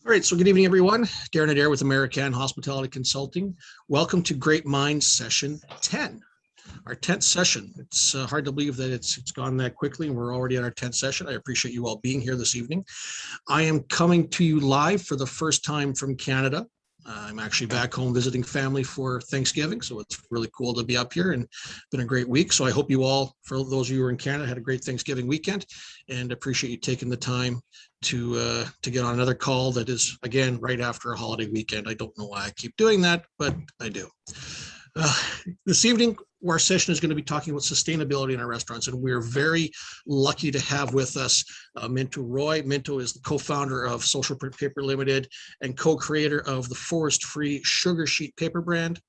All right, so good evening, everyone. Darren Adair with American Hospitality Consulting. Welcome to Great Minds Session 10, our 10th session. It's hard to believe that it's gone that quickly, and we're already on our 10th session. I appreciate you all being here this evening. I am coming to you live for the first time from Canada. I'm actually back home visiting family for Thanksgiving, so it's really cool to be up here, and been a great week. So I hope you all, for those of you who are in Canada, had a great Thanksgiving weekend, and appreciate you taking the time to get on another call that is, again, right after a holiday weekend. I don't know why I keep doing that, but I do. This evening, our session is going to be talking about sustainability in our restaurants, and we're very lucky to have with us Minto Roy. Minto is the co-founder of Social Print Paper Limited and co-creator of the forest-free sugar sheet paper brand.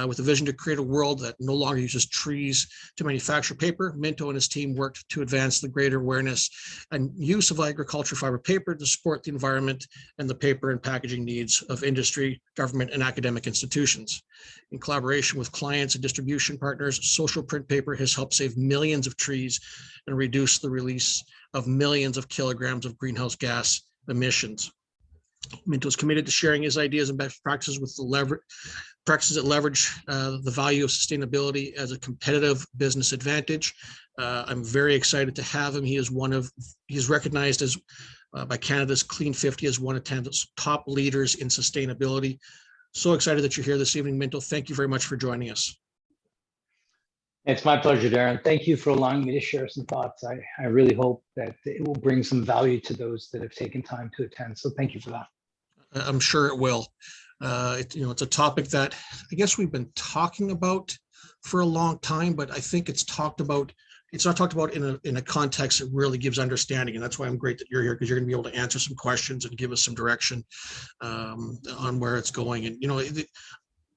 With a vision to create a world that no longer uses trees to manufacture paper, Minto and his team worked to advance the greater awareness and use of agriculture fiber paper to support the environment and the paper and packaging needs of industry, government, and academic institutions. In collaboration with clients and distribution partners, Social Print Paper has helped save millions of trees and reduce the release of millions of kilograms of greenhouse gas emissions. Minto is committed to sharing his ideas and best practices with the practices that leverage the value of sustainability as a competitive business advantage. I'm very excited to have him. He's recognized as by Canada's Clean 50 as one of Canada's top leaders in sustainability. So excited that you're here this evening, Minto. Thank you very much for joining us. It's my pleasure, Darren. Thank you for allowing me to share some thoughts. I really hope that it will bring some value to those that have taken time to attend. So thank you for that. I'm sure it will. It's a topic that I guess we've been talking about for a long time, but I think it's not talked about in a context that really gives understanding. And that's why I'm great that you're here, because you're going to be able to answer some questions and give us some direction on where it's going. And,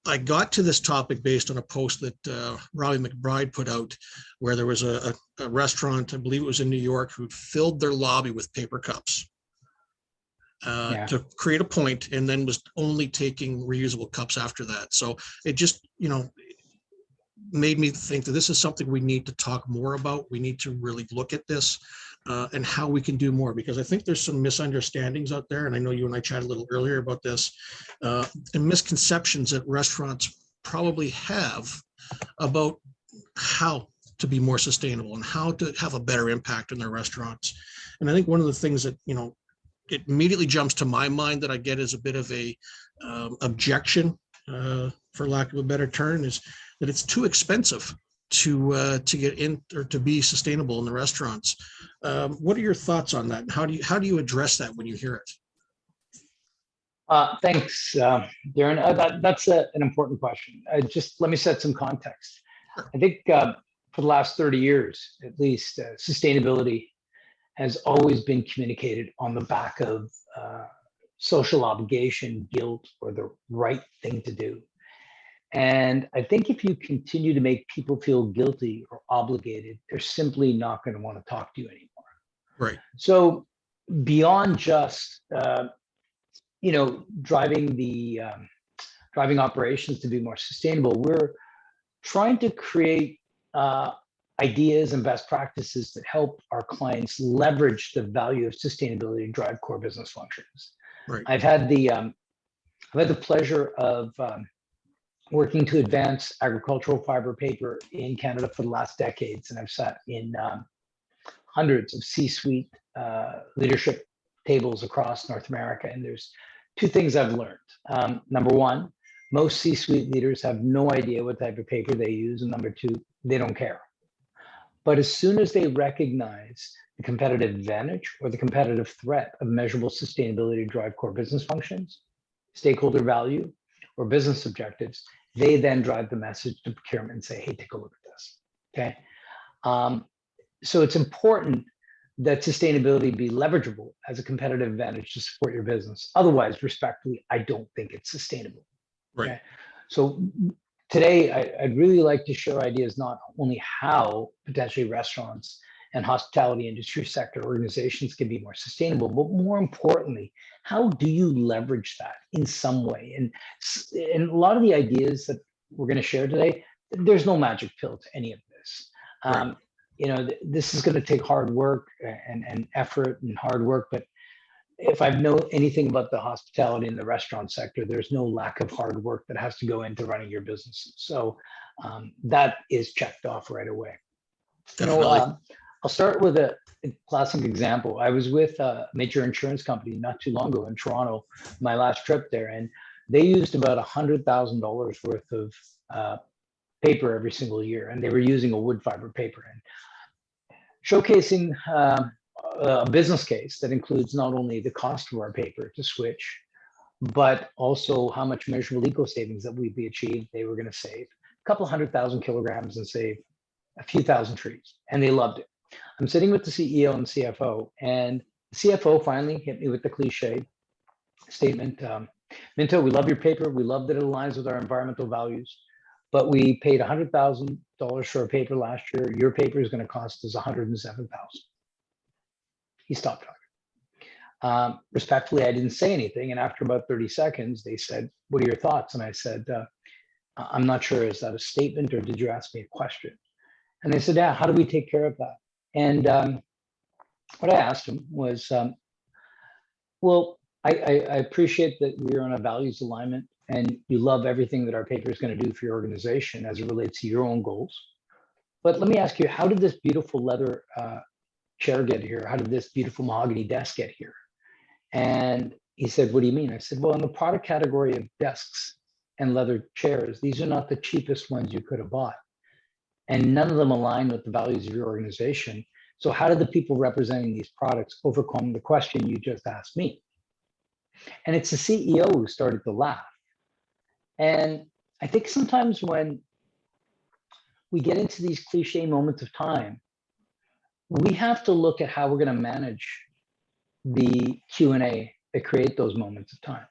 I got to this topic based on a post that Robbie McBride put out, where there was a restaurant, I believe it was in New York, who filled their lobby with paper cups to create a point, and then was only taking reusable cups after that. So it just, made me think that this is something we need to talk more about. We need to really look at this and how we can do more, because I think there's some misunderstandings out there. And I know you and I chatted a little earlier about this, and misconceptions that restaurants probably have about how to be more sustainable and how to have a better impact in their restaurants. And I think one of the things that, it immediately jumps to my mind that I get as a bit of a objection, for lack of a better term, is that it's too expensive to get in or to be sustainable in the restaurants. What are your thoughts on that? How do you address that when you hear it? Thanks, Darren. That's an important question. Just let me set some context. Sure. I think for the last 30 years, at least, sustainability has always been communicated on the back of social obligation, guilt, or the right thing to do. And I think if you continue to make people feel guilty or obligated, they're simply not going to want to talk to you anymore. Right. So beyond just driving operations to be more sustainable, we're trying to create ideas and best practices that help our clients leverage the value of sustainability to drive core business functions. Right. I've had the pleasure of working to advance agricultural fiber paper in Canada for the last decades, and I've sat in hundreds of C-suite leadership tables across North America. And there's two things I've learned. Number one, most C-suite leaders have no idea what type of paper they use, and number two, they don't care. But as soon as they recognize the competitive advantage or the competitive threat of measurable sustainability to drive core business functions, stakeholder value, or business objectives, they then drive the message to procurement and say, hey, take a look at this, okay? So it's important that sustainability be leverageable as a competitive advantage to support your business. Otherwise, respectfully, I don't think it's sustainable. Right. Okay? So today, I'd really like to share ideas not only how potentially restaurants and hospitality industry sector organizations can be more sustainable, but more importantly, how do you leverage that in some way? And a lot of the ideas that we're going to share today, there's no magic pill to any of this. Right. This is going to take hard work and effort and hard work, but if I know anything about the hospitality and the restaurant sector, there's no lack of hard work that has to go into running your business. So that is checked off right away. Definitely. I'll start with a classic example. I was with a major insurance company not too long ago in Toronto, my last trip there, and they used about $100,000 worth of paper every single year, and they were using a wood fiber paper. And showcasing a business case that includes not only the cost of our paper to switch, but also how much measurable eco savings that we'd be achieved. They were going to save a couple 100,000 kilograms and save a few thousand trees, and they loved it. I'm sitting with the CEO and CFO, and the CFO finally hit me with the cliche statement. Minto, we love your paper. We love that it aligns with our environmental values, but we paid $100,000 for a paper last year. Your paper is going to cost us $107,000. He stopped talking. Respectfully, I didn't say anything. And after about 30 seconds, they said, what are your thoughts? And I said, I'm not sure. Is that a statement or did you ask me a question? And they said, yeah, how do we take care of that? And what I asked him was, well, I appreciate that we're on a values alignment and you love everything that our paper is going to do for your organization as it relates to your own goals. But let me ask you, how did this beautiful leather chair get here? How did this beautiful mahogany desk get here? And he said, what do you mean? I said, well, in the product category of desks and leather chairs, these are not the cheapest ones you could have bought. And none of them align with the values of your organization. So how did the people representing these products overcome the question you just asked me? And it's the CEO who started to laugh. And I think sometimes when we get into these cliche moments of time, we have to look at how we're going to manage the Q&A that create those moments of time.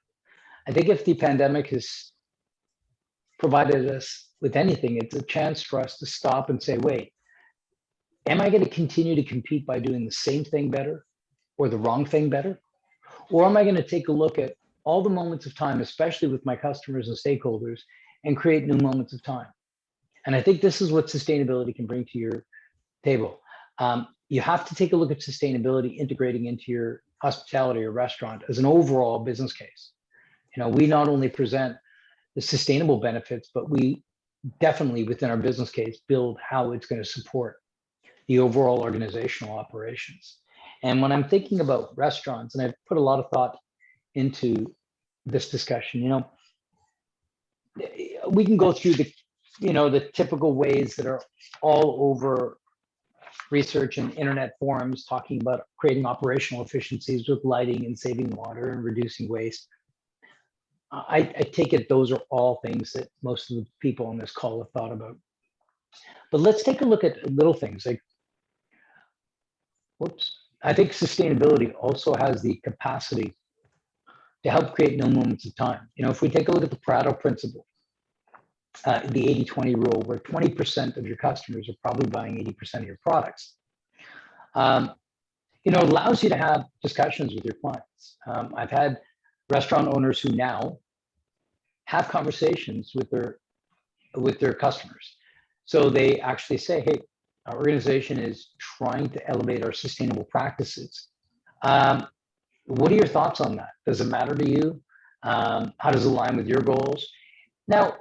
I think if the pandemic has provided us with anything, it's a chance for us to stop and say, wait, am I going to continue to compete by doing the same thing better or the wrong thing better? Or am I going to take a look at all the moments of time, especially with my customers and stakeholders, and create new moments of time? And I think this is what sustainability can bring to your table. You have to take a look at sustainability integrating into your hospitality or restaurant as an overall business case. You know, we not only present the sustainable benefits, but we definitely within our business case build how it's going to support the overall organizational operations. And when I'm thinking about restaurants, and I've put a lot of thought into this discussion, you know, we can go through the, you know, the typical ways that are all over research and internet forums talking about creating operational efficiencies with lighting and saving water and reducing waste. I take it those are all things that most of the people on this call have thought about. But let's take a look at little things like, whoops, I think sustainability also has the capacity to help create no moments of time. You know, if we take a look at the Pareto principle, the 80-20 rule, where 20% of your customers are probably buying 80% of your products, you know, it allows you to have discussions with your clients. I've had restaurant owners who now have conversations with their customers. So they actually say, hey, our organization is trying to elevate our sustainable practices. What are your thoughts on that? Does it matter to you? How does it align with your goals? Now,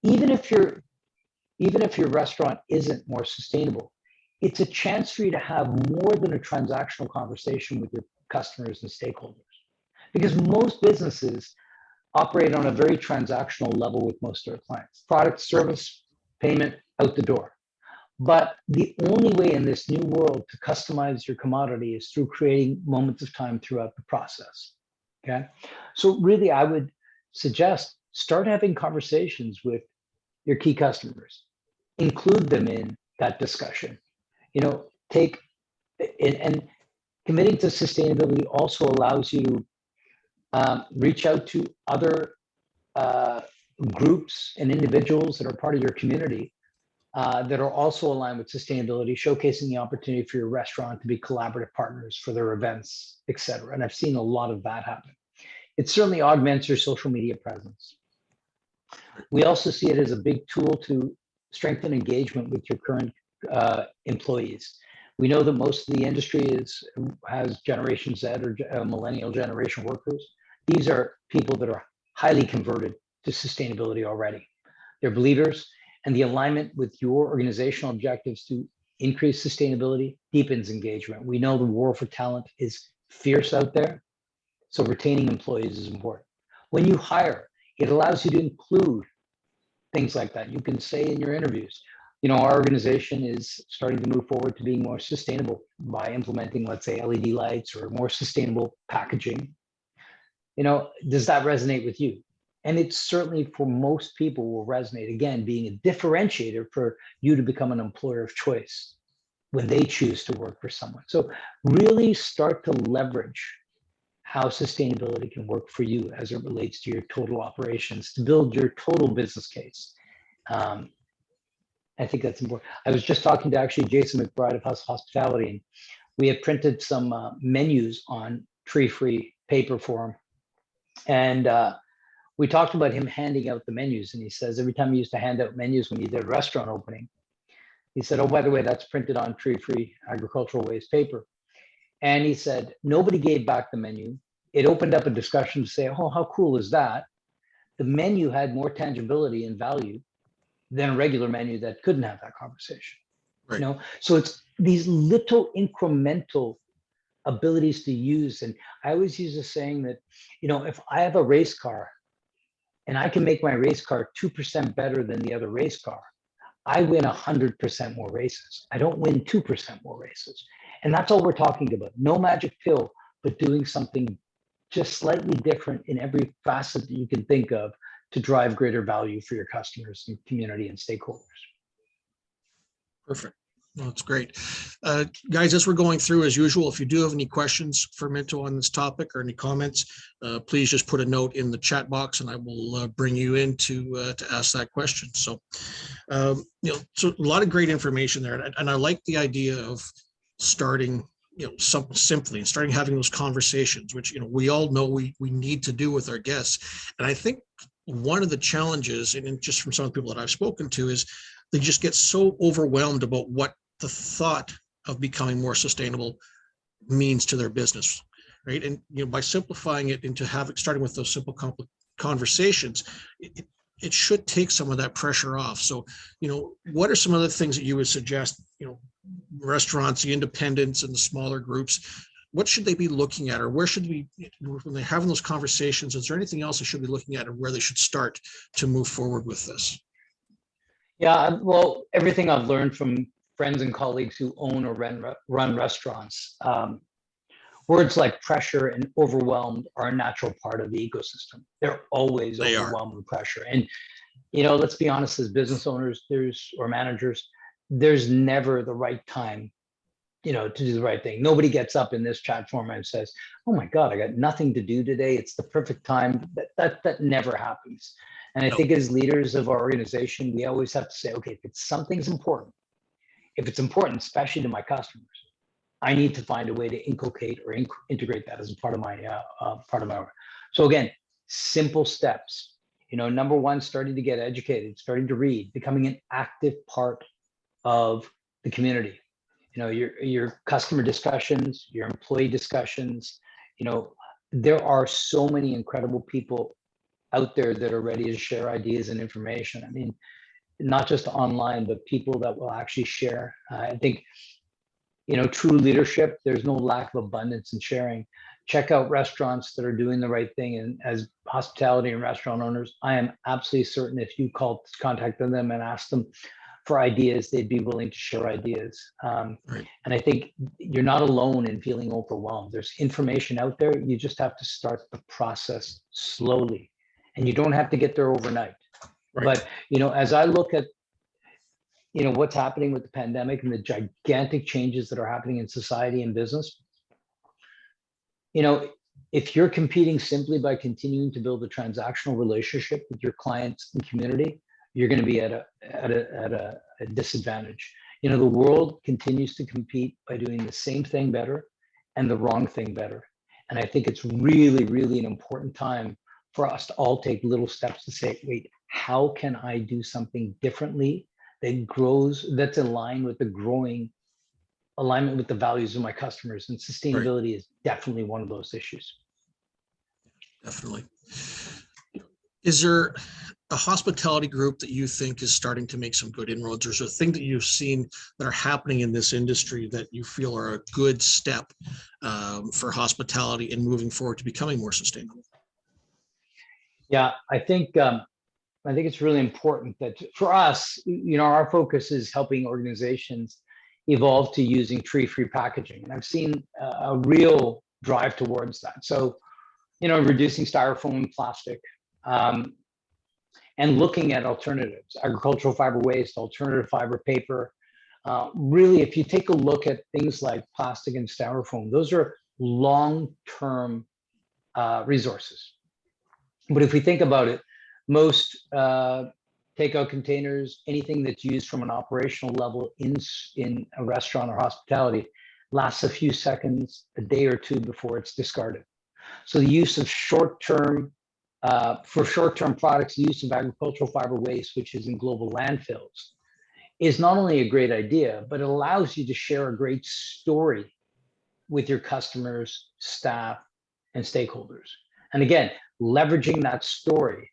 even if your restaurant isn't more sustainable, it's a chance for you to have more than a transactional conversation with your customers and stakeholders. Because most businesses operate on a very transactional level with most of their clients. Product, service, payment, out the door. But the only way in this new world to customize your commodity is through creating moments of time throughout the process. Okay. So really, I would suggest start having conversations with your key customers, include them in that discussion. You know, take and committing to sustainability also allows you to reach out to other groups and individuals that are part of your community that are also aligned with sustainability, showcasing the opportunity for your restaurant to be collaborative partners for their events, et cetera. And I've seen a lot of that happen. It certainly augments your social media presence. We also see it as a big tool to strengthen engagement with your current employees. We know that most of the industry has Generation Z or millennial generation workers. These are people that are highly converted to sustainability already. They're believers, and the alignment with your organizational objectives to increase sustainability deepens engagement. We know the war for talent is fierce out there, so retaining employees is important. When you hire, it allows you to include things like that. You can say in your interviews, our organization is starting to move forward to being more sustainable by implementing, let's say, LED lights or more sustainable packaging. Does that resonate with you? And it certainly, for most people, will resonate, again, being a differentiator for you to become an employer of choice when they choose to work for someone. So really start to leverage how sustainability can work for you as it relates to your total operations to build your total business case. I think that's important. I was just talking to actually Jason McBride of House Hospitality, and we had printed some menus on tree-free paper for him. And we talked about him handing out the menus, and he says every time he used to hand out menus when he did a restaurant opening, he said, oh, by the way, that's printed on tree-free agricultural waste paper. And he said, nobody gave back the menu. It opened up a discussion to say, oh, how cool is that? The menu had more tangibility and value than a regular menu that couldn't have that conversation. Right. So it's these little incremental abilities to use. And I always use a saying that, if I have a race car and I can make my race car 2% better than the other race car, I win 100% more races. I don't win 2% more races. And that's all we're talking about. No magic pill, but doing something just slightly different in every facet that you can think of to drive greater value for your customers and community and stakeholders. Perfect. Well, that's great. Guys, as we're going through, as usual, if you do have any questions for Minto on this topic or any comments, please just put a note in the chat box and I will bring you in to ask that question. So, so a lot of great information there. And I like the idea of starting, simply and starting having those conversations, which, we all know we need to do with our guests. And I think one of the challenges, and just from some of the people that I've spoken to, is they just get so overwhelmed about what the thought of becoming more sustainable means to their business, right? And by simplifying it into starting with those simple conversations, it should take some of that pressure off. So, what are some other things that you would suggest? Restaurants, the independents, and the smaller groups, what should they be looking at, or where should we, when they're having those conversations, is there anything else they should be looking at, or where they should start to move forward with this? Yeah, well, everything I've learned from friends and colleagues who own or run restaurants, words like pressure and overwhelmed are a natural part of the ecosystem. They're always overwhelmed with pressure. And, let's be honest, as business owners, or managers, there's never the right time, to do the right thing. Nobody gets up in this chat forum and says, oh my God, I got nothing to do today. It's the perfect time. That never happens. And I think as leaders of our organization, we always have to say, okay, if something's important, especially to my customers, I need to find a way to inculcate or integrate that as a part of my work. So again, simple steps. Number one, starting to get educated, starting to read, becoming an active part of the community. Your customer discussions, your employee discussions. There are so many incredible people out there that are ready to share ideas and information. I mean, not just online, but people that will actually share. I think, true leadership, there's no lack of abundance in sharing. Check out restaurants that are doing the right thing. And as hospitality and restaurant owners, I am absolutely certain if you contacted them and asked them for ideas, they'd be willing to share ideas. Right. And I think you're not alone in feeling overwhelmed. There's information out there. You just have to start the process slowly. And you don't have to get there overnight. Right. But, as I look at, what's happening with the pandemic and the gigantic changes that are happening in society and business, if you're competing simply by continuing to build a transactional relationship with your clients and community, you're going to be at a disadvantage. The world continues to compete by doing the same thing better and the wrong thing better. And I think it's really, really an important time for us to all take little steps to say, wait, how can I do something differently that's in line with the growing alignment with the values of my customers, and Right. sustainability is definitely one of those issues. Definitely. Is there a hospitality group that you think is starting to make some good inroads, or is there a thing that you've seen that are happening in this industry that you feel are a good step for hospitality and moving forward to becoming more sustainable? Yeah, I think it's really important that for us, our focus is helping organizations evolve to using tree-free packaging, and I've seen a real drive towards that. So, reducing styrofoam and plastic, um, and looking at alternatives, agricultural fiber waste, alternative fiber paper. Really, if you take a look at things like plastic and styrofoam, those are long-term resources. But if we think about it, most takeout containers, anything that's used from an operational level in a restaurant or hospitality, lasts a few seconds, a day or two before it's discarded. So the use of for short-term products, the use of agricultural fiber waste, which is in global landfills, is not only a great idea, but it allows you to share a great story with your customers, staff, and stakeholders. And again, leveraging that story.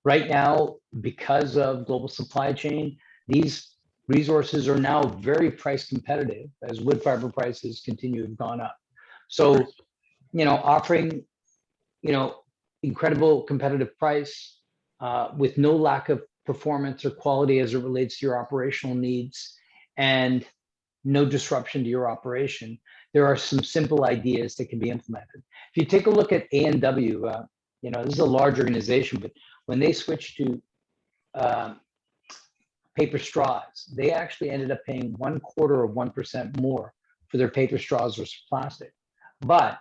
Right now, because of global supply chain, these resources are now very price competitive as wood fiber prices continue to have gone up. So, offering, incredible competitive price with no lack of performance or quality as it relates to your operational needs, and no disruption to your operation, there are some simple ideas that can be implemented. If you take a look at A&W, this is a large organization, but when they switched to paper straws, they actually ended up paying 0.25% more for their paper straws versus plastic. But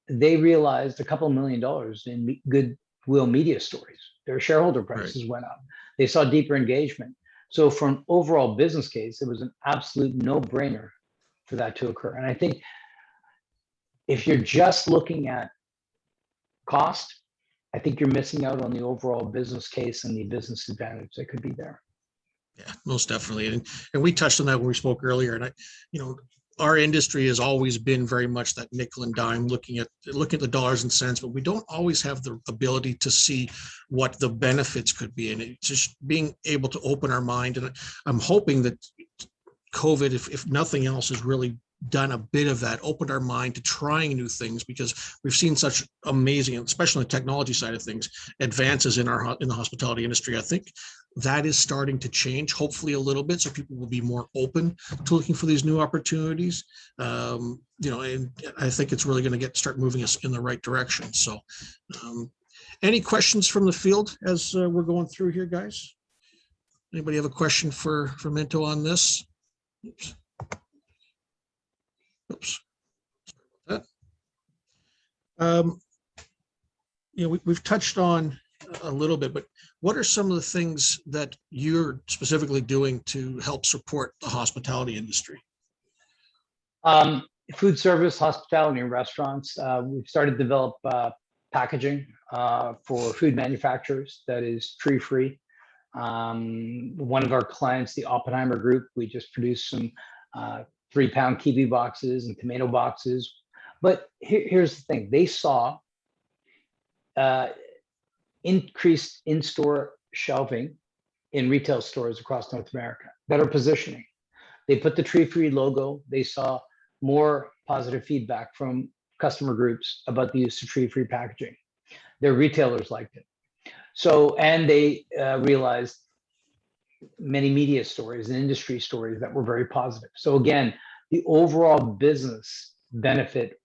they realized a couple $1 million in goodwill media stories. Their shareholder prices went up. They saw deeper engagement. So for an overall business case, it was an absolute no-brainer for that to occur. And I think if you're just looking at cost, I think you're missing out on the overall business case and the business advantage that could be there. Yeah, most definitely. And we touched on that when we spoke earlier. And our industry has always been very much that nickel and dime, looking at the dollars and cents, but we don't always have the ability to see what the benefits could be. And it's just being able to open our mind. And I'm hoping that COVID, if nothing else, has really done a bit of that, opened our mind to trying new things, because we've seen such amazing, especially on the technology side of things, advances in the hospitality industry. I think that is starting to change, hopefully a little bit, so people will be more open to looking for these new opportunities. And I think it's really going to start moving us in the right direction. So, any questions from the field as we're going through here, guys? Anybody have a question for Minto on this? Oops. We've touched on a little bit, but what are some of the things that you're specifically doing to help support the hospitality industry? Food service, hospitality, and restaurants. We've started to develop packaging for food manufacturers that is tree-free. One of our clients, the Oppenheimer Group, we just produced some 3-pound kiwi boxes and tomato boxes. But here's the thing. They saw increased in-store shelving in retail stores across North America, better positioning. They put the tree-free logo. They saw more positive feedback from customer groups about the use of tree-free packaging. Their retailers liked it. So, and they realized many media stories and industry stories that were very positive. So again, the overall business benefit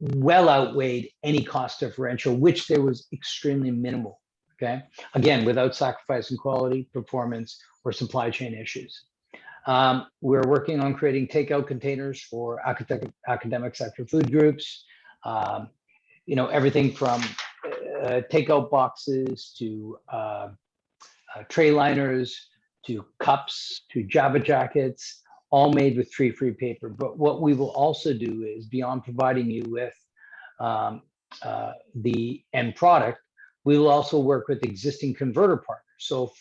well outweighed any cost differential, which there was extremely minimal. Okay, again, without sacrificing quality, performance, or supply chain issues. We're working on creating takeout containers for academic sector food groups. Everything from takeout boxes to tray liners to cups to Java jackets, all made with tree-free paper. But what we will also do is, beyond providing you with the end product, we will also work with existing converter partners. So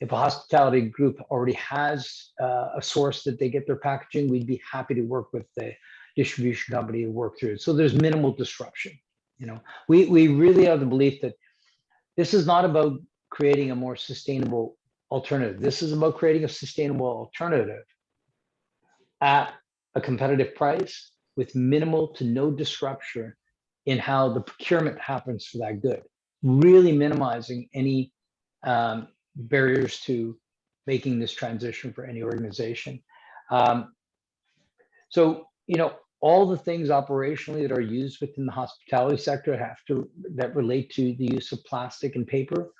If a hospitality group already has a source that they get their packaging, we'd be happy to work with the distribution company to work through it. So there's minimal disruption. We really are the belief that this is not about creating a more sustainable alternative. This is about creating a sustainable alternative at a competitive price with minimal to no disruption in how the procurement happens for that good, really minimizing any barriers to making this transition for any organization. So, all the things operationally that are used within the hospitality sector that relate to the use of plastic and paper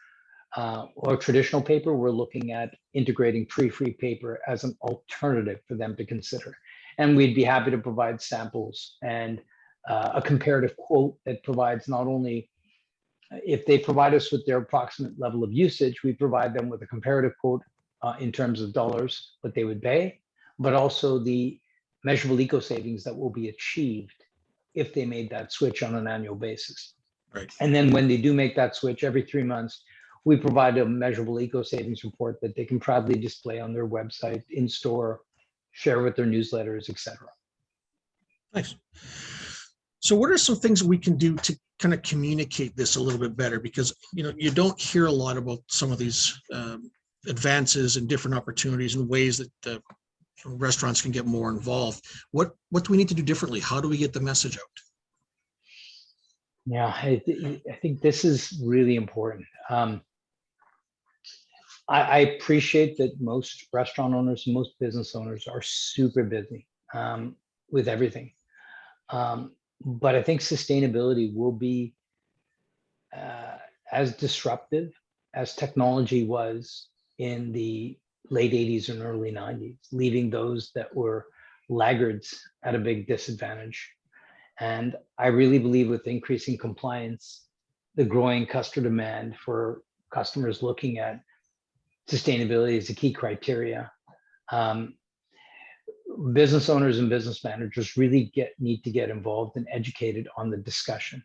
or traditional paper, we're looking at integrating tree-free paper as an alternative for them to consider. And we'd be happy to provide samples and a comparative quote that provides not only if they provide us with their approximate level of usage, we provide them with a comparative quote in terms of dollars, what they would pay, but also the measurable eco savings that will be achieved if they made that switch on an annual basis. Right. And then when they do make that switch every 3 months, we provide a measurable eco savings report that they can proudly display on their website, in store, share with their newsletters, etc. Nice. So what are some things we can do to kind of communicate this a little bit better? Because, you don't hear a lot about some of these advances and different opportunities and ways that restaurants can get more involved. What do we need to do differently? How do we get the message out? Yeah, I think this is really important. I appreciate that most restaurant owners, most business owners are super busy with everything. But I think sustainability will be as disruptive as technology was in the late 80s and early 90s, leaving those that were laggards at a big disadvantage. And I really believe with increasing compliance, the growing customer demand for customers looking at sustainability as a key criteria. Business owners and business managers really need to get involved and educated on the discussion.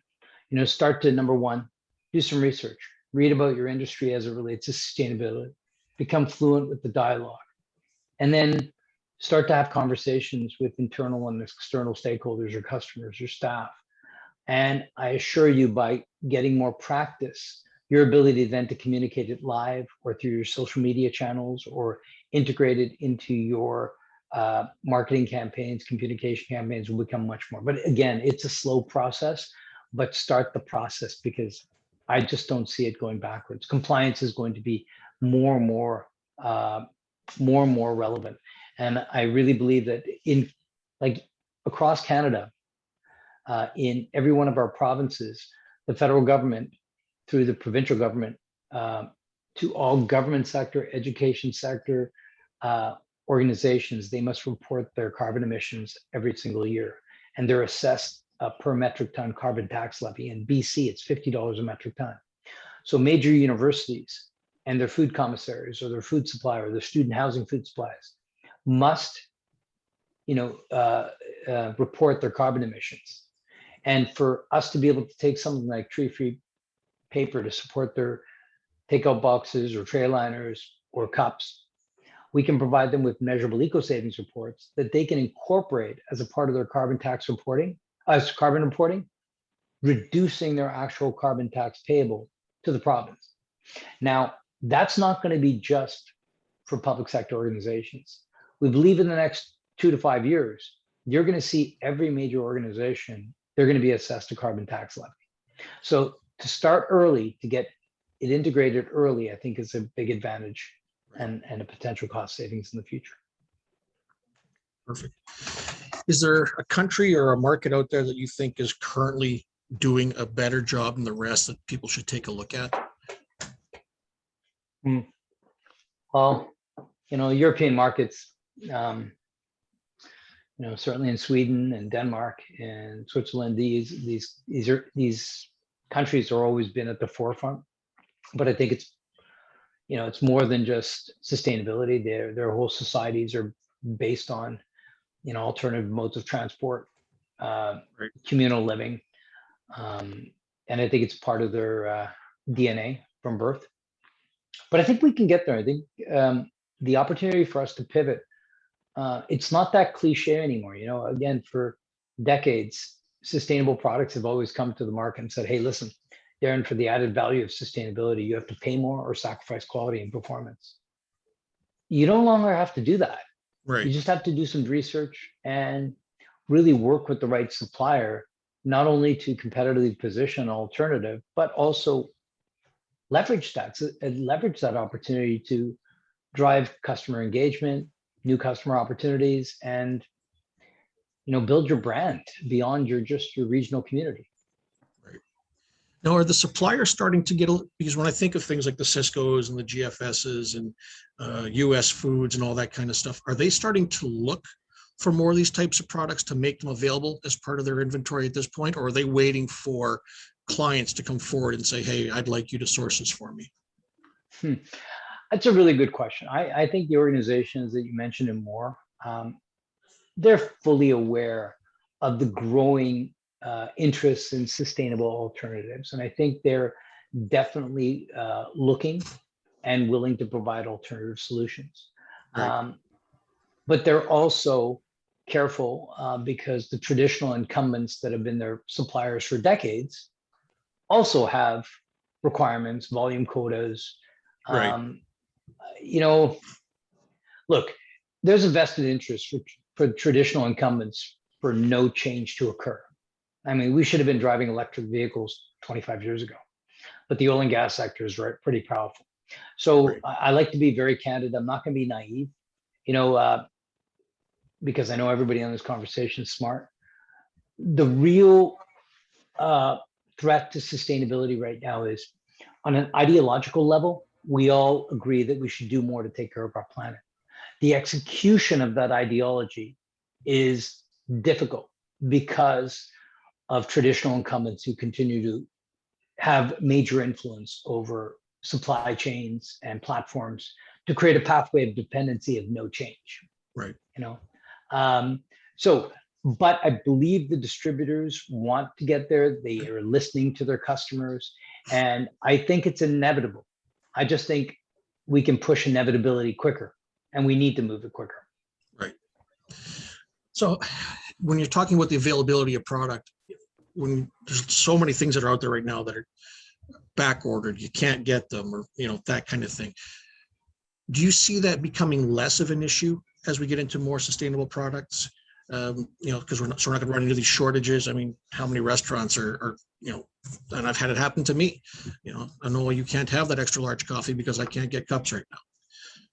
Start to, number one, do some research, read about your industry as it relates to sustainability, become fluent with the dialogue, and then start to have conversations with internal and external stakeholders, your customers, your staff. And I assure you, by getting more practice, your ability then to communicate it live or through your social media channels or integrate it into your marketing campaigns, communication campaigns will become much more. But again, it's a slow process, but start the process, because I just don't see it going backwards. Compliance is going to be more and more relevant. And I really believe that across Canada, in every one of our provinces, the federal government, through the provincial government, to all government sector, education sector, organizations, they must report their carbon emissions every single year. And they're assessed per metric ton carbon tax levy. In BC, it's $50 a metric ton. So major universities and their food commissaries or their food supplier, their student housing food supplies must, report their carbon emissions. And for us to be able to take something like tree-free paper to support their takeout boxes or tray liners or cups, we can provide them with measurable eco savings reports that they can incorporate as a part of their carbon tax reporting, reducing their actual carbon tax payable to the province. Now, that's not going to be just for public sector organizations. We believe in the next 2 to 5 years, you're going to see every major organization, they're going to be assessed a carbon tax levy. So to start early, to get it integrated early, I think is a big advantage and a potential cost savings in the future. Perfect. Is there a country or a market out there that you think is currently doing a better job than the rest that people should take a look at? Well, European markets, certainly in Sweden and Denmark and Switzerland, these countries are always been at the forefront. But I think it's more than just sustainability. Their whole societies are based on, alternative modes of transport, communal living, and I think it's part of their DNA from birth. But I think we can get there. I think the opportunity for us to pivot, it's not that cliche anymore. You know, again, for decades, sustainable products have always come to the market and said, hey, listen, Darren, for the added value of sustainability, you have to pay more or sacrifice quality and performance. You no longer have to do that. Right. You just have to do some research and really work with the right supplier, not only to competitively position an alternative, but also leverage that opportunity to drive customer engagement, new customer opportunities, and build your brand beyond your regional community. Right. Now, are the suppliers starting to get, because when I think of things like the Cisco's and the GFS's and US Foods and all that kind of stuff, are they starting to look for more of these types of products to make them available as part of their inventory at this point? Or are they waiting for clients to come forward and say, hey, I'd like you to source this for me? That's a really good question. I think the organizations that you mentioned and more, they're fully aware of the growing interests in sustainable alternatives. And I think they're definitely looking and willing to provide alternative solutions. Right. But they're also careful because the traditional incumbents that have been their suppliers for decades also have requirements, volume quotas. Right. Look, there's a vested interest for traditional incumbents for no change to occur. I mean, we should have been driving electric vehicles 25 years ago, but the oil and gas sector is pretty powerful. So Right. I like to be very candid. I'm not going to be naive, because I know everybody on this conversation is smart. The real threat to sustainability right now is, on an ideological level, we all agree that we should do more to take care of our planet. The execution of that ideology is difficult because of traditional incumbents who continue to have major influence over supply chains and platforms to create a pathway of dependency of no change. Right. But I believe the distributors want to get there. They are listening to their customers, and I think it's inevitable. I just think we can push inevitability quicker, and we need to move it quicker. Right. So when you're talking about the availability of product, when there's so many things that are out there right now that are back ordered, you can't get them, or that kind of thing. Do you see that becoming less of an issue as we get into more sustainable products? Because we're not going to run into these shortages. I mean, how many restaurants are and I've had it happen to me. I know you can't have that extra large coffee because I can't get cups right now.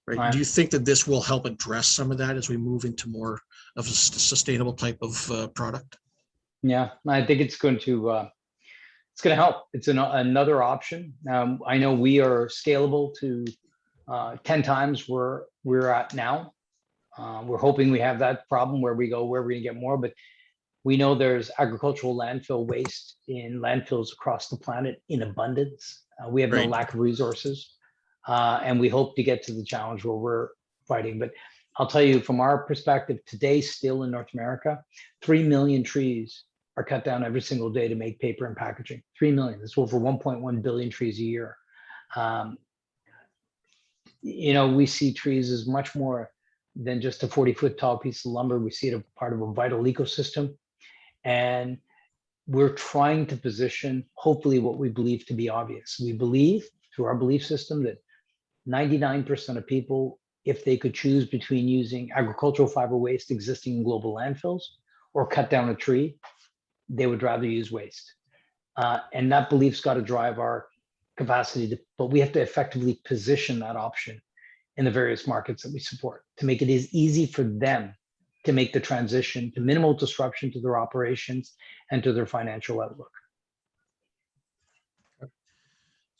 Right. Do you think that this will help address some of that as we move into more of a sustainable type of product? Yeah, I think it's going to help. It's another option. I know we are scalable to 10 times where we're at now. We're hoping we have that problem where we're going to get more, but we know there's agricultural landfill waste in landfills across the planet in abundance. We have no lack of resources, and we hope to get to the challenge where we're fighting. But I'll tell you, from our perspective, today, still in North America, 3 million trees are cut down every single day to make paper and packaging. 3 million. That's over 1.1 billion trees a year. We see trees as much more than just a 40-foot tall piece of lumber. We see it as part of a vital ecosystem. And we're trying to position, hopefully, what we believe to be obvious. We believe, through our belief system, that 99% of people, if they could choose between using agricultural fiber waste existing in global landfills or cut down a tree, they would rather use waste. And that belief's got to drive our capacity but we have to effectively position that option in the various markets that we support to make it as easy for them to make the transition to minimal disruption to their operations and to their financial outlook.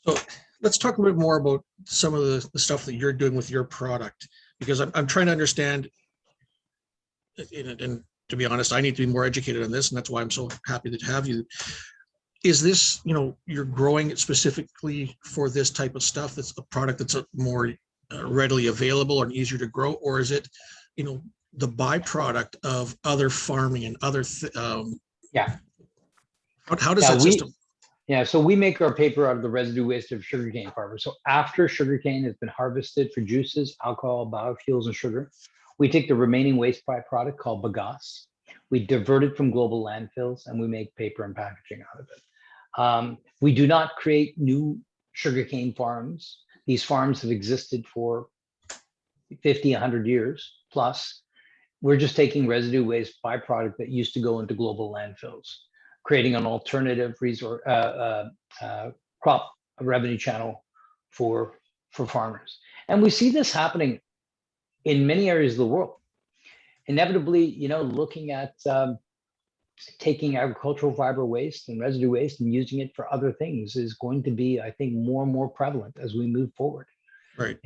So let's talk a bit more about some of the stuff that you're doing with your product, because I'm trying to understand, and to be honest, I need to be more educated on this, and that's why I'm so happy to have you. Is this, you're growing it specifically for this type of stuff? That's a product that's more readily available and easier to grow, or is it, the byproduct of other farming and other? Yeah. How does that system? Yeah, so we make our paper out of the residue waste of sugarcane fiber. So after sugarcane has been harvested for juices, alcohol, biofuels, and sugar, we take the remaining waste byproduct called bagasse. We divert it from global landfills and we make paper and packaging out of it. We do not create new sugarcane farms. These farms have existed for 50, 100 years plus. We're just taking residue waste byproduct that used to go into global landfills, creating an alternative crop revenue channel for farmers. And we see this happening in many areas of the world. Inevitably, looking at taking agricultural fiber waste and residue waste and using it for other things is going to be, I think, more and more prevalent as we move forward. Right.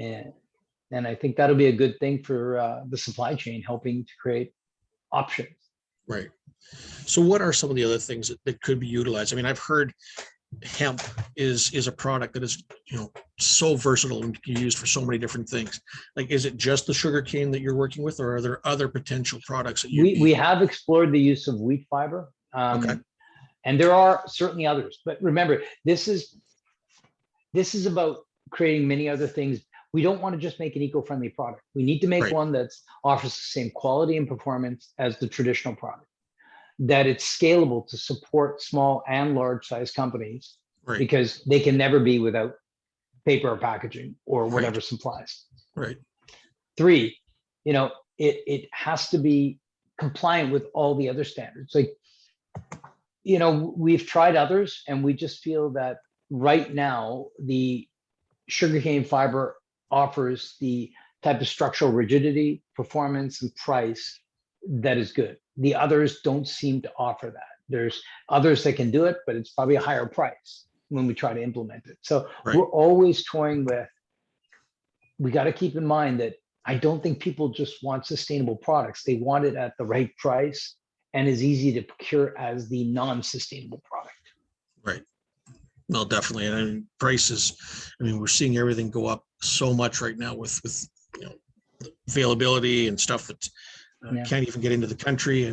And I think that'll be a good thing for the supply chain, helping to create options. Right. So what are some of the other things that could be utilized? I mean, I've heard hemp is a product that is, so versatile and can be used for so many different things. Like, is it just the sugar cane that you're working with, or are there other potential products that we have explored the use of wheat fiber? Okay. And there are certainly others, but remember, this is about creating many other things. We don't want to just make an eco-friendly product. We need to make one that offers the same quality and performance as the traditional product, that it's scalable to support small and large size companies, because they can never be without paper or packaging or whatever supplies. Right. 3, it has to be compliant with all the other standards. Like, we've tried others and we just feel that right now the sugarcane fiber offers the type of structural rigidity, performance, and price that is good. The others don't seem to offer that. There's others that can do it, but it's probably a higher price when we try to implement it. So we're always toying with, we got to keep in mind that I don't think people just want sustainable products. They want it at the right price and as easy to procure as the non-sustainable product. Right. Well, definitely. And I mean, prices, we're seeing everything go up so much right now with availability and stuff that can't even get into the country.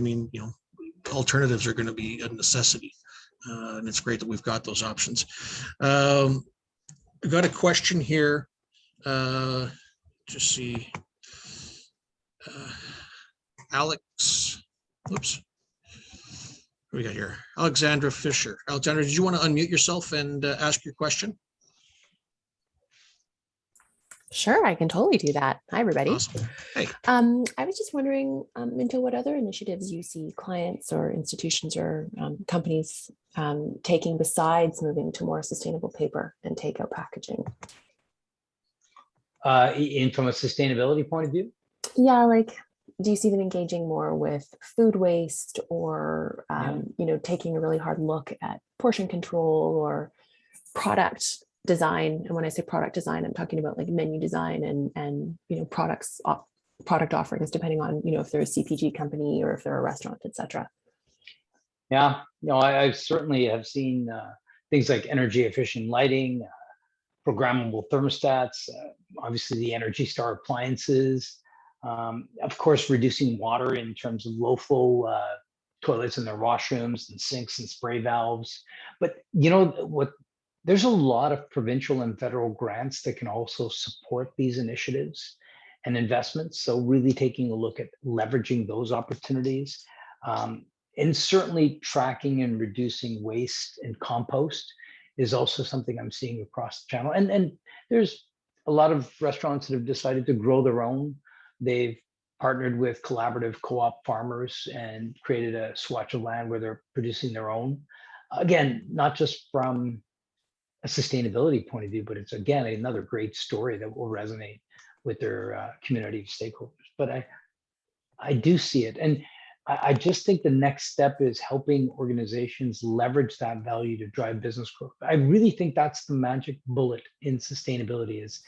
Alternatives are going to be a necessity. And it's great that we've got those options. I got a question here. Just see. Alex, whoops. What do we got here? Alexandra Fisher. Alexandra, did you want to unmute yourself and ask your question? Sure, I can totally do that. Hi, everybody. Awesome. Hey. I was just wondering, Minto, what other initiatives you see clients or institutions or companies taking besides moving to more sustainable paper and takeout packaging? From a sustainability point of view? Yeah, like, do you see them engaging more with food waste or, taking a really hard look at portion control or product design? And when I say product design, I'm talking about like menu design and product offerings, depending on, if they're a CPG company or if they're a restaurant, etc. Yeah, I certainly have seen things like energy efficient lighting, programmable thermostats, obviously the Energy Star appliances, of course, reducing water in terms of low flow toilets in their washrooms and sinks and spray valves. But there's a lot of provincial and federal grants that can also support these initiatives and investments. So really taking a look at leveraging those opportunities, and certainly tracking and reducing waste and compost is also something I'm seeing across the channel. And there's a lot of restaurants that have decided to grow their own. They've partnered with collaborative co-op farmers and created a swatch of land where they're producing their own. Again, not just from a sustainability point of view, but it's, again, another great story that will resonate with their community of stakeholders. But I do see it. And I just think the next step is helping organizations leverage that value to drive business growth. I really think that's the magic bullet in sustainability is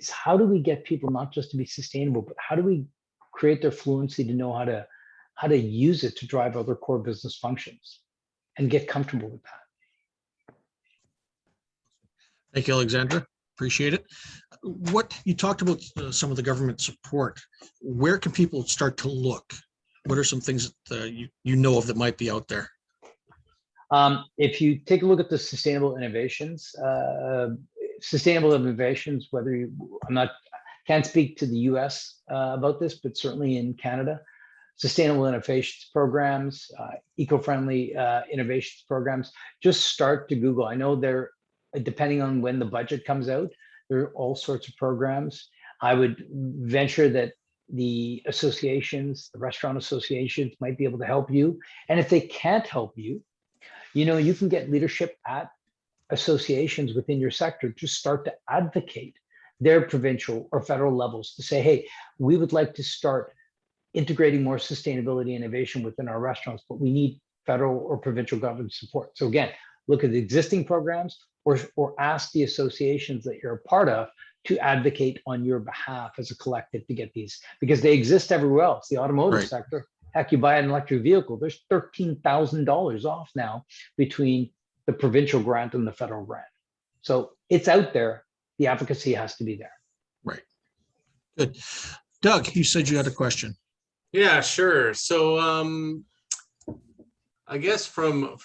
how do we get people not just to be sustainable, but how do we create their fluency to know how to use it to drive other core business functions and get comfortable with that. Thank you, Alexandra. Appreciate it. What you talked about, some of the government support. Where can people start to look? What are some things that you know of that might be out there? If you take a look at the sustainable innovations, can't speak to the US about this, but certainly in Canada, sustainable innovations programs, eco-friendly innovations programs, just start to Google. I know they're, depending on when the budget comes out, there are all sorts of programs. I would venture that the associations, the restaurant associations might be able to help you. And if they can't help you, you can get leadership at associations within your sector to start to advocate their provincial or federal levels to say, hey, we would like to start integrating more sustainability innovation within our restaurants, but we need federal or provincial government support. So again, look at the existing programs or ask the associations that you're a part of to advocate on your behalf as a collective to get these, because they exist everywhere else. The automotive Right. sector, heck, you buy an electric vehicle, there's $13,000 off now between the provincial grant and the federal grant. So it's out there. The advocacy has to be there. Right. Good. Doug, you said you had a question. Yeah, sure. So I guess from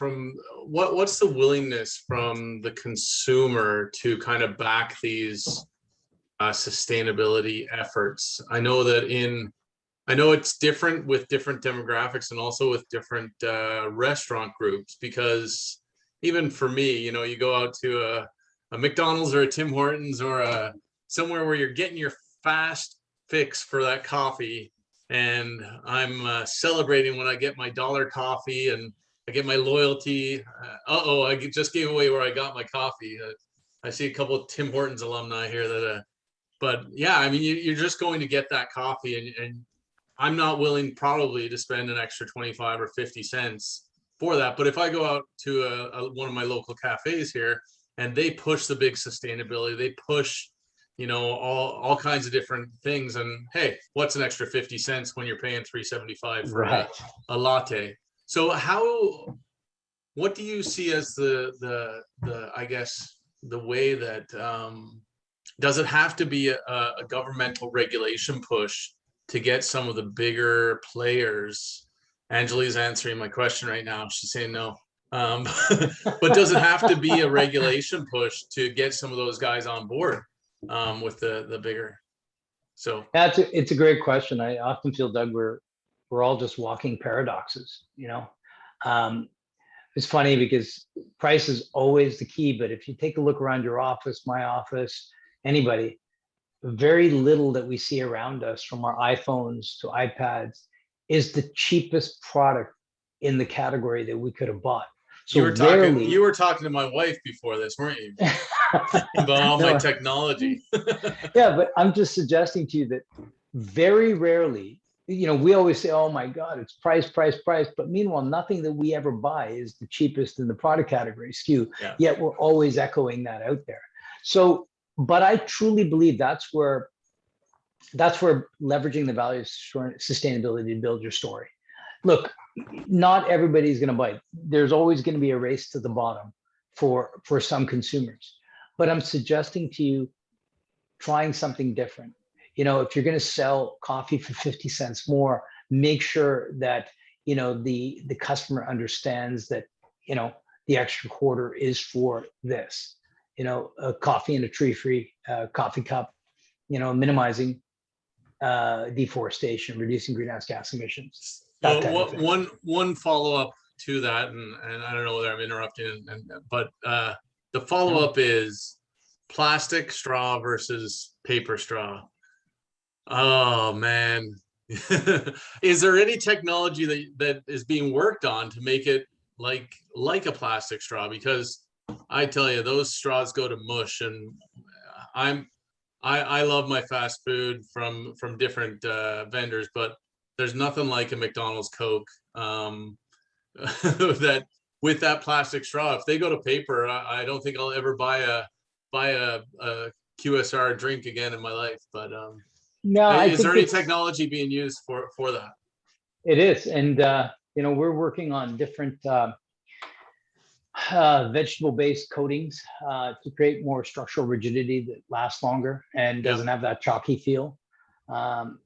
what's the willingness from the consumer to kind of back these sustainability efforts? I know it's different with different demographics and also with different restaurant groups, because even for me, you go out to a McDonald's or a Tim Hortons or somewhere where you're getting your fast fix for that coffee, and I'm celebrating when I get my dollar coffee and I get my loyalty. I just gave away where I got my coffee. I see a couple of Tim Hortons alumni here that, but yeah, I mean, you're just going to get that coffee, and I'm not willing probably to spend an extra 25 or 50 cents for that. But if I go out to one of my local cafes here and they push the big sustainability, they push all kinds of different things, and hey, what's an extra 50 cents when you're paying $3.75 for a latte? So what do you see as the I guess the way that does it have to be a governmental regulation push to get some of the bigger players? Angeli's answering my question right now. She's saying no. But does it have to be a regulation push to get some of those guys on board with the bigger? So it's a great question. I often feel, Doug, we're all just walking paradoxes. It's funny because price is always the key, but if you take a look around your office, my office, anybody, very little that we see around us, from our iPhones to iPads, is the cheapest product in the category that we could have bought. So you were talking to my wife before this, weren't you? About all my technology. Yeah, but I'm just suggesting to you that very rarely, we always say, oh my God, it's price. But meanwhile, nothing that we ever buy is the cheapest in the product category SKU. Yeah. Yet we're always echoing that out there. So, but I truly believe that's where leveraging the value of sustainability to build your story. Look, not everybody's going to bite. There's always going to be a race to the bottom for some consumers. But I'm suggesting to you, trying something different. If you're going to sell coffee for 50 cents more, make sure that, the customer understands that, the extra quarter is for this, a coffee in a tree-free coffee cup, minimizing deforestation, reducing greenhouse gas emissions. Well, one follow-up to that, and I don't know whether I'm interrupting, but the follow-up is plastic straw versus paper straw. Oh man. Is there any technology that is being worked on to make it like a plastic straw? Because I tell you, those straws go to mush, and I love my fast food from different vendors, but there's nothing like a McDonald's Coke that with that plastic straw. If they go to paper, I don't think I'll ever buy a QSR drink again in my life. But no, is there any technology being used for that? It is, and we're working on different vegetable-based coatings to create more structural rigidity that lasts longer and doesn't have that chalky feel.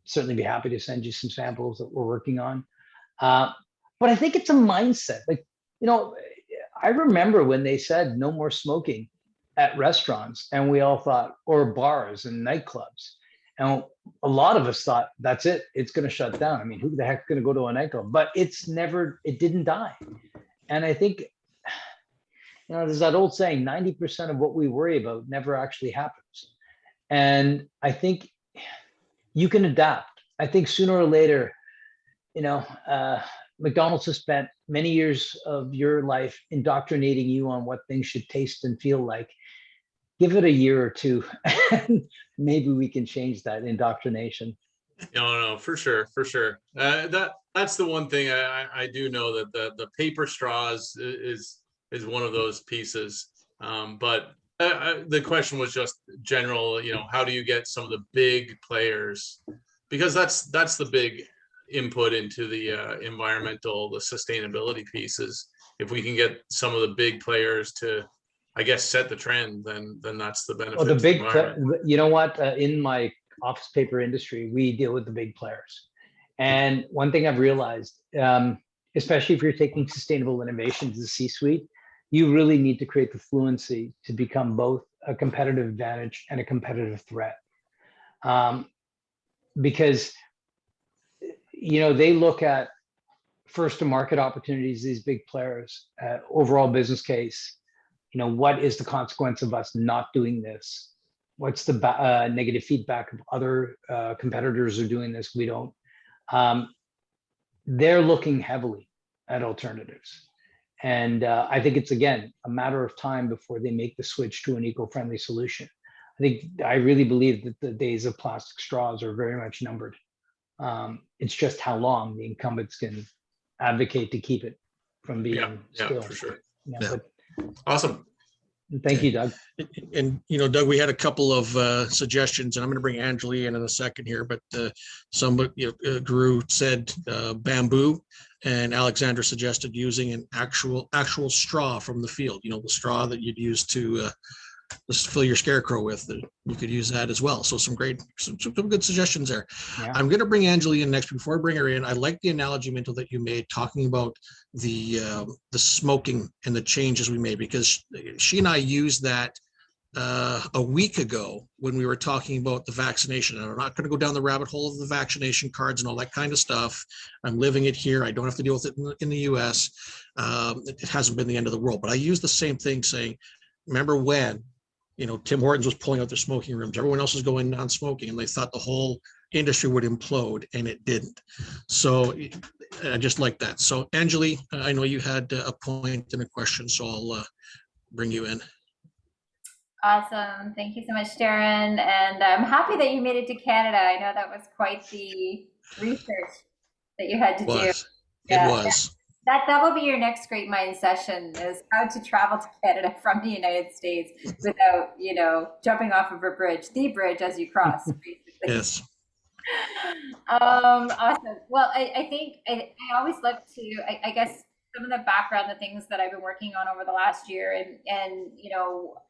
Certainly be happy to send you some samples that we're working on. But I think it's a mindset. Like, I remember when they said no more smoking at restaurants, and we all thought, or bars and nightclubs. And a lot of us thought, that's it, it's going to shut down. I mean, who the heck's going to go to a nightclub? But it didn't die. And I think, there's that old saying, 90% of what we worry about never actually happens. And I think you can adapt. I think sooner or later, McDonald's has spent many years of your life indoctrinating you on what things should taste and feel like. Give it a year or two, and maybe we can change that indoctrination. No, for sure, for sure. That's the one thing I do know, that the paper straws is one of those pieces. But the question was just general. How do you get some of the big players? Because that's the big input into the the sustainability pieces. If we can get some of the big players to, I guess, set the trend, then that's the benefit. Well, you know what? In my office paper industry, we deal with the big players. And one thing I've realized, especially if you're taking sustainable innovation to the C-suite, you really need to create the fluency to become both a competitive advantage and a competitive threat. Because, they look at first to market opportunities, these big players, overall business case. What is the consequence of us not doing this? What's the negative feedback of other competitors are doing this? We don't. They're looking heavily at alternatives. And I think it's, again, a matter of time before they make the switch to an eco-friendly solution. I really believe that the days of plastic straws are very much numbered. It's just how long the incumbents can advocate to keep it from being still. For sure. But, awesome. Thank you, Doug. And Doug, we had a couple of suggestions, and I'm going to bring Anjali in a second here. But somebody, Guru said bamboo, and Alexandra suggested using an actual straw from the field. The straw that you'd use to just fill your scarecrow with. You could use that as well. So some good suggestions there. Yeah. I'm going to bring Anjali in next. Before I bring her in, I like the analogy, Minto, that you made talking about the smoking and the changes we made, because she and I used that a week ago when we were talking about the vaccination. And I'm not going to go down the rabbit hole of the vaccination cards and all that kind of stuff. I'm living it here. I don't have to deal with it in the US. It hasn't been the end of the world. But I use the same thing, saying, remember when Tim Hortons was pulling out their smoking rooms, everyone else was going non-smoking, and they thought the whole industry would implode, and it didn't. So I just like that. So Anjali, I know you had a point and a question, so I'll bring you in. Awesome. Thank you so much, Darren. And I'm happy that you made it to Canada. I know that was quite the research that you had to do. It was. That will be your next Great Minds session, is how to travel to Canada from the United States without, jumping off of a bridge, the bridge as you cross, basically. Yes. Awesome. Well, I think I always look to, I guess, some of the background, the things that I've been working on over the last year. And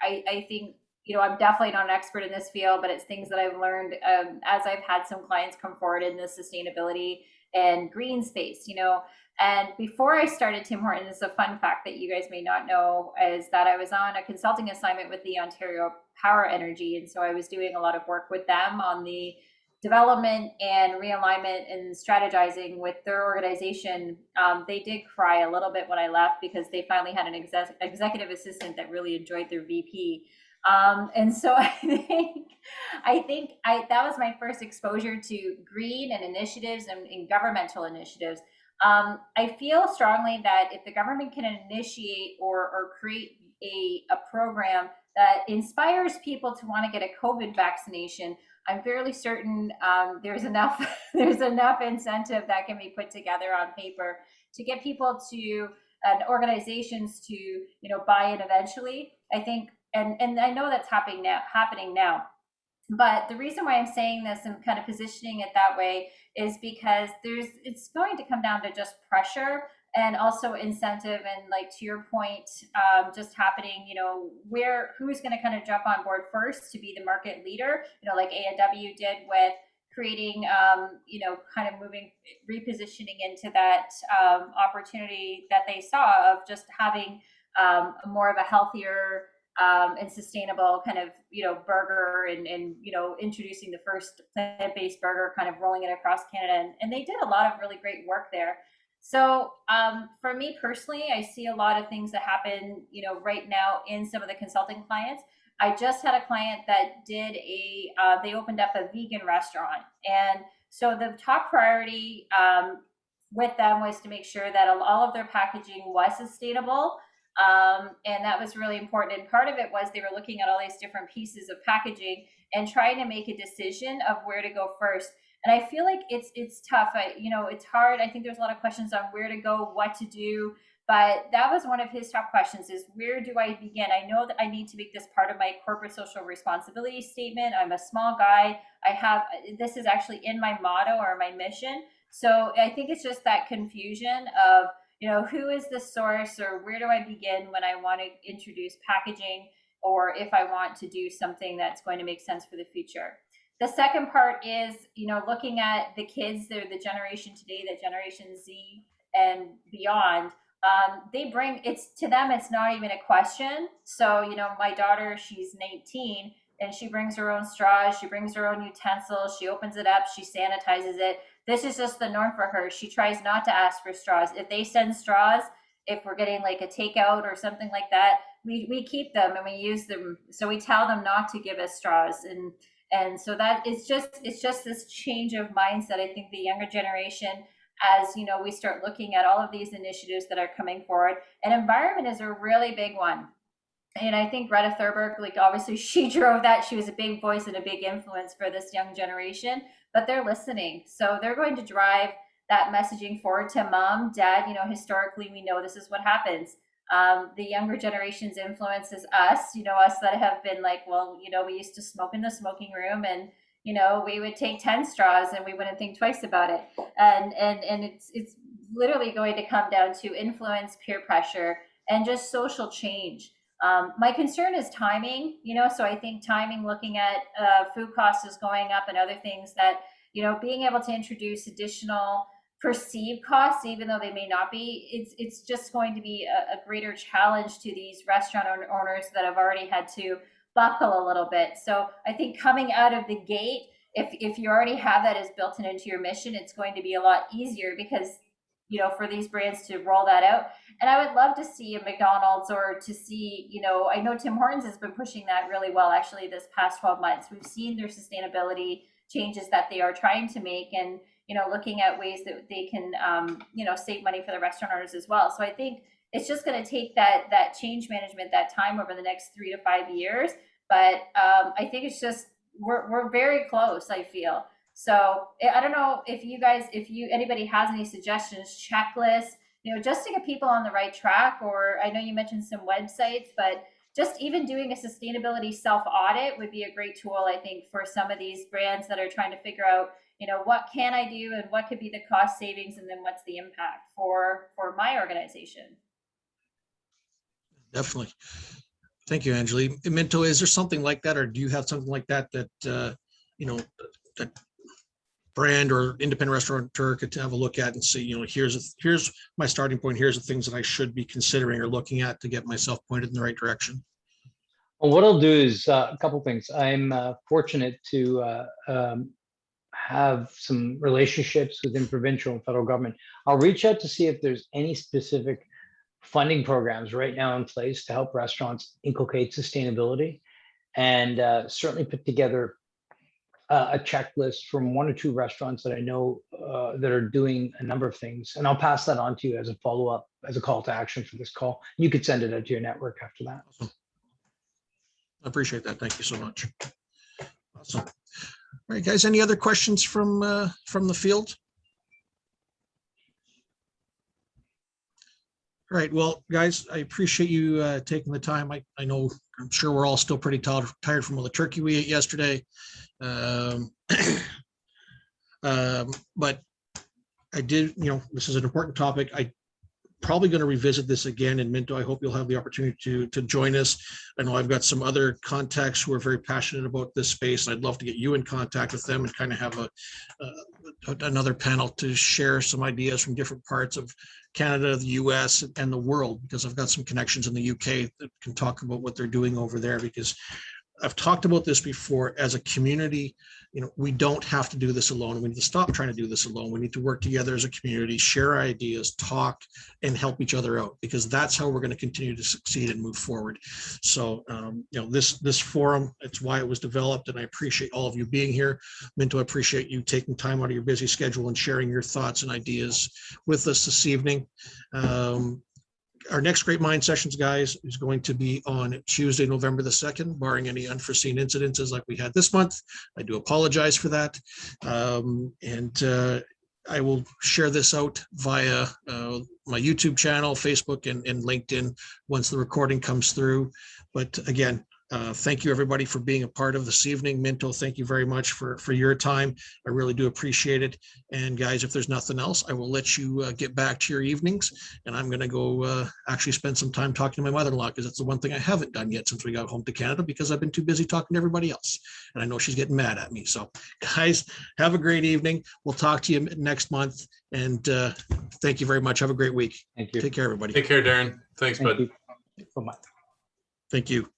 I think, I'm definitely not an expert in this field, but it's things that I've learned as I've had some clients come forward in the sustainability and green space, And before I started Tim Hortons, a fun fact that you guys may not know is that I was on a consulting assignment with the Ontario Power Energy. And so I was doing a lot of work with them on the development and realignment and strategizing with their organization. They did cry a little bit when I left, because they finally had an executive assistant that really enjoyed their VP. And so I think that was my first exposure to green and initiatives and governmental initiatives. I feel strongly that if the government can initiate or create a program that inspires people to want to get a COVID vaccination, I'm fairly certain there's enough incentive that can be put together on paper to get people to and organizations to buy in eventually. I think, and I know that's happening now. But the reason why I'm saying this and kind of positioning it that way is because it's going to come down to just pressure and also incentive, and like to your point, just happening, who's going to kind of jump on board first to be the market leader, like A&W did with creating, kind of repositioning into that opportunity that they saw of just having more of a healthier and sustainable kind of, burger and, introducing the first plant-based burger, kind of rolling it across Canada. And they did a lot of really great work there. So for me personally, I see a lot of things that happen, right now in some of the consulting clients. I just had a client that did they opened up a vegan restaurant. And so the top priority with them was to make sure that all of their packaging was sustainable. And that was really important. And part of it was they were looking at all these different pieces of packaging and trying to make a decision of where to go first. And I feel like it's tough. It's hard. I think there's a lot of questions on where to go, what to do. But that was one of his top questions: is where do I begin? I know that I need to make this part of my corporate social responsibility statement. I'm a small guy. This is actually in my motto or my mission. So I think it's just that confusion of, who is the source, or where do I begin when I want to introduce packaging, or if I want to do something that's going to make sense for the future. The second part is, looking at the kids, they're the generation today, the Generation Z and beyond. They bring, to them, it's not even a question. So, my daughter, she's 19, and she brings her own straws, she brings her own utensils, she opens it up, she sanitizes it. This is just the norm for her. She tries not to ask for straws. If they send straws, if we're getting like a takeout or something like that, we keep them and we use them. So we tell them not to give us straws. And so that it's just this change of mindset. I think the younger generation, as we start looking at all of these initiatives that are coming forward, and environment is a really big one. And I think Greta Thunberg, like, obviously she drove that. She was a big voice and a big influence for this young generation, but they're listening. So they're going to drive that messaging forward to mom, dad. Historically, we know this is what happens. The younger generation's influence is us, us that have been like, well, we used to smoke in the smoking room, and, we would take 10 straws and we wouldn't think twice about it. And it's literally going to come down to influence, peer pressure, and just social change. My concern is timing, so I think timing, looking at food costs is going up and other things that, being able to introduce additional perceived costs, even though they may not be, it's just going to be a greater challenge to these restaurant owners that have already had to buckle a little bit. So I think coming out of the gate, if you already have that as built into your mission, it's going to be a lot easier because, for these brands to roll that out. And I would love to see a McDonald's, or to see, I know Tim Hortons has been pushing that really well, actually, this past 12 months. We've seen their sustainability changes that they are trying to make, and, looking at ways that they can, save money for the restaurant owners as well. So I think it's just going to take that change management, that time over the next 3 to 5 years. But I think it's just, we're very close, I feel. So I don't know if anybody has any suggestions, checklists, just to get people on the right track. Or I know you mentioned some websites, but just even doing a sustainability self-audit would be a great tool, I think, for some of these brands that are trying to figure out, what can I do and what could be the cost savings, and then what's the impact for my organization. Definitely. Thank you, Anjali. Minto, is there something like that, or do you have something like that that brand or independent restaurateur could have a look at and see, here's my starting point, here's the things that I should be considering or looking at to get myself pointed in the right direction? Well, what I'll do is a couple things. I'm fortunate to have some relationships within provincial and federal government. I'll reach out to see if there's any specific funding programs right now in place to help restaurants inculcate sustainability, and certainly put together a checklist from 1 or 2 restaurants that I know that are doing a number of things. And I'll pass that on to you as a follow-up, as a call to action for this call. You could send it out to your network after that. Awesome. I appreciate that. Thank you so much. Awesome. All right, guys, any other questions from the field? All right, well, guys, I appreciate you taking the time. I know, I'm sure we're all still pretty tired from all the turkey we ate yesterday. But I did, this is an important topic. I probably going to revisit this again. And Minto, I hope you'll have the opportunity to join us. I know I've got some other contacts who are very passionate about this space. I'd love to get you in contact with them and kind of have another panel to share some ideas from different parts of Canada, the US, and the world, because I've got some connections in the UK that can talk about what they're doing over there, because I've talked about this before. As a community, we don't have to do this alone. We need to stop trying to do this alone. We need to work together as a community, share ideas, talk, and help each other out, because that's how we're going to continue to succeed and move forward. So, this forum, it's why it was developed, and I appreciate all of you being here. Minto, I appreciate you taking time out of your busy schedule and sharing your thoughts and ideas with us this evening. Our next Great Mind Sessions, guys, is going to be on Tuesday, November the 2nd, barring any unforeseen incidences like we had this month. I do apologize for that. I will share this out via my YouTube channel, Facebook, and LinkedIn once the recording comes through. But again, thank you, everybody, for being a part of this evening. Minto, thank you very much for your time. I really do appreciate it. And guys, if there's nothing else, I will let you get back to your evenings. And I'm going to go actually spend some time talking to my mother-in-law, because that's the one thing I haven't done yet since we got home to Canada, because I've been too busy talking to everybody else. And I know she's getting mad at me. So guys, have a great evening. We'll talk to you next month. And thank you very much. Have a great week. Thank you. Take care, everybody. Take care, Darren. Thanks, bud. Thank you so much. Thank you.